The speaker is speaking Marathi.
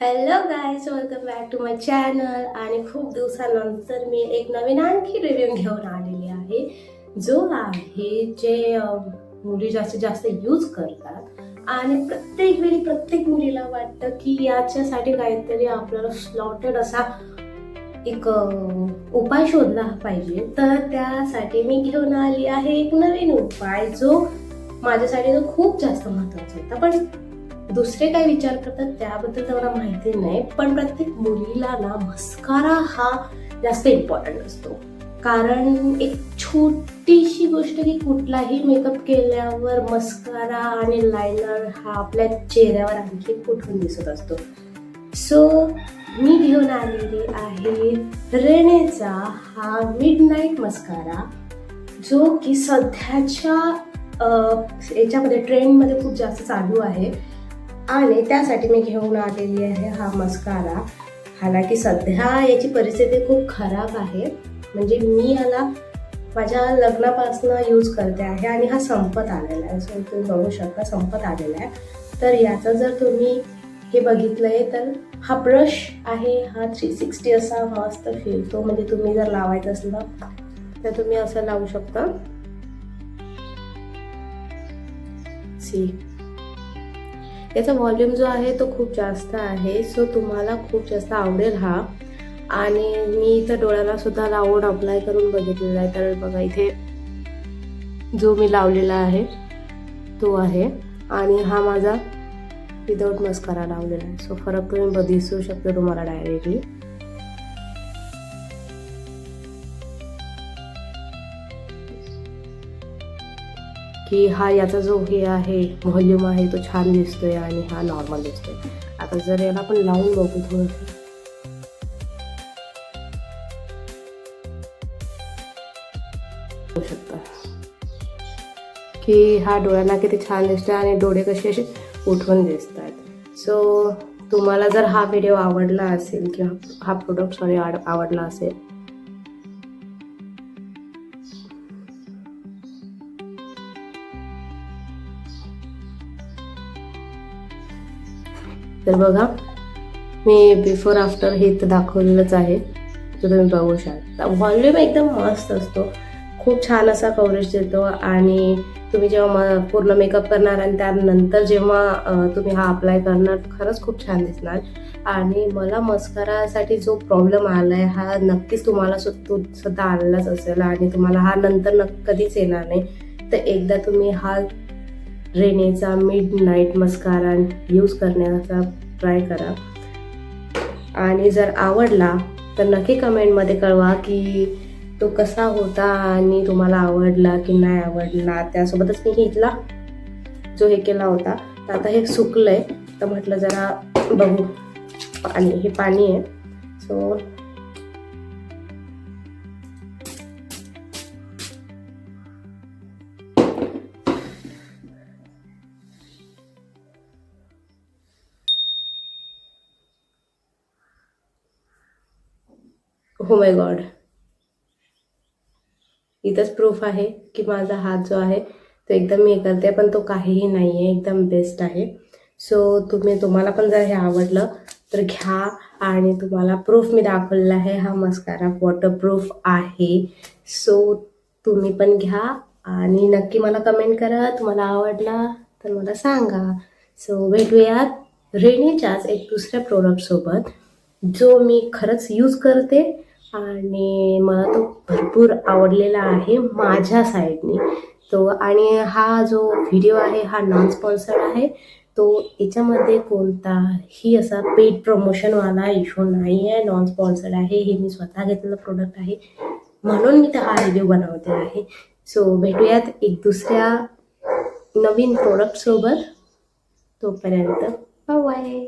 Hello guys, welcome back to my channel. आणि खूप दिवसानंतर मी एक नवीन आणखी रिव्ह्यू घेऊन आलेली आहे, जो आहे जे मुली जास्तीत जास्त यूज करतात. आणि प्रत्येक वेळी प्रत्येक मुलीला वाटतं की याच्यासाठी काहीतरी आपल्याला स्लॉटेड असा एक उपाय शोधला पाहिजे. तर त्यासाठी मी घेऊन आली आहे एक नवीन उपाय, जो माझ्यासाठी तो खूप जास्त महत्त्वाचा होता. पण दुसरे काय विचार करतात त्याबद्दल तर मला माहिती नाही, पण प्रत्येक मुलीला ना मस्कारा हा जास्त इम्पॉर्टंट असतो. कारण एक छोटीशी गोष्ट की कुठलाही मेकअप केल्यावर मस्कारा आणि लायनर हा आपल्या चेहऱ्यावर आणखी कुठून दिसत असतो. सो मी घेऊन आलेली आहे रेनेचा हा मिडनाईट मस्कारा, जो की सध्याच्या याच्यामध्ये ट्रेंडमध्ये खूप जास्त चालू आहे. आणि त्यासाठी मी घेऊन आलेली आहे हा मस्कारा. हालाकी सध्या याची परिस्थिती खूप खराब आहे, म्हणजे मी याला माझ्या लग्नापासून यूज करते आहे आणि हा संपत आलेला आहे. सो तुम्ही बघू शकता संपत आलेला आहे. तर याचा जर तुम्ही हे बघितलंय तर हा ब्रश आहे, हा 360 असा मस्त फिरतो. म्हणजे तुम्ही जर लावायचं असलं तर तुम्ही असं लावू शकता. सी, याचा व्हॉल्यूम जो आहे तो खूप जास्त आहे, सो तुम्हाला खूप जास्त आवडेल हा. आणि मी इथं डोळ्याला सुद्धा लावून अप्लाय करून बघितलेला आहे. तर बघा इथे जो मी लावलेला आहे तो आहे, आणि हा माझा विदाऊट मस्कारा लावलेला आहे. सो फरक तुम्ही दिसू शकतो तुम्हाला डायरेक्टली. की हा याचा जो हे आहे व्हॉल्यूम आहे तो छान दिसतोय आणि हा नॉर्मल दिसतोय. आता जर याला आपण लावून बघू थोडंसं, बघू शकता की हा डोळ्यांना किती छान दिसतोय आणि डोळे कसे असे उठून दिसत आहेत. सो तुम्हाला जर हा व्हिडिओ आवडला असेल किंवा हा प्रोडक्ट आवडला असेल तर बघा, मी बिफोर आफ्टर हे तर दाखवलेलंच आहे, तर तुम्ही बघू शकता. व्हॉल्यूम एकदम मस्त असतो, खूप छान असा कव्हरेज देतो. आणि तुम्ही जेव्हा पूर्ण मेकअप करणार आणि त्यानंतर जेव्हा तुम्ही हा अप्लाय करणार खरंच खूप छान दिसणार. आणि मला मस्कारासाठी जो प्रॉब्लेम आला आहे हा नक्कीच तुम्हाला सुद्धा आलेलाच असेल, आणि तुम्हाला हा नंतर कधीच येणार नाही. तर एकदा तुम्ही हा रेनेचा मिडनाईट मस्कारा यूज करण्याचा ट्राय करा. आणि जर आवडला तर नक्की कमेंटमध्ये कळवा की तो कसा होता आणि तुम्हाला आवडला की नाही आवडला. त्यासोबतच मी इथला जो हे केला होता, तर आता हे सुकलंय, तर म्हटलं जरा बघू. आणि हे पाणी आहे, सो हो माय गॉड, इथंच प्रूफ आहे की माझा हात जो आहे तो एकदम मी हे करते, पण तो काहीही नाही आहे, एकदम बेस्ट आहे. सो तुम्हाला पण जर हे आवडलं तर घ्या. आणि तुम्हाला प्रूफ मी दाखवलेला आहे, हा मस्कारा वॉटरप्रूफ आहे. सो तुम्ही पण घ्या आणि नक्की मला कमेंट करा, तुम्हाला आवडला तर मला सांगा. सो भेटूयात रेनेच्याच एक दुसऱ्या प्रोडक्टसोबत, जो मी खरंच यूज करते आणि मला तो भरपूर आवडलेला आहे माझ्या साईडने. तो आणि हा जो व्हिडिओ आहे हा नॉन स्पॉन्सर्ड आहे. तो याच्यामध्ये कोणताही असा पेड प्रमोशनवाला इश्यू नाही आहे, नॉन स्पॉन्सर्ड आहे. हे मी स्वतः घेतलेलं प्रोडक्ट आहे, म्हणून मी हा रिव्ह्यू बनवते आहे. सो भेटूयात एक दुसऱ्या नवीन प्रोडक्टसोबत. तोपर्यंत बाय.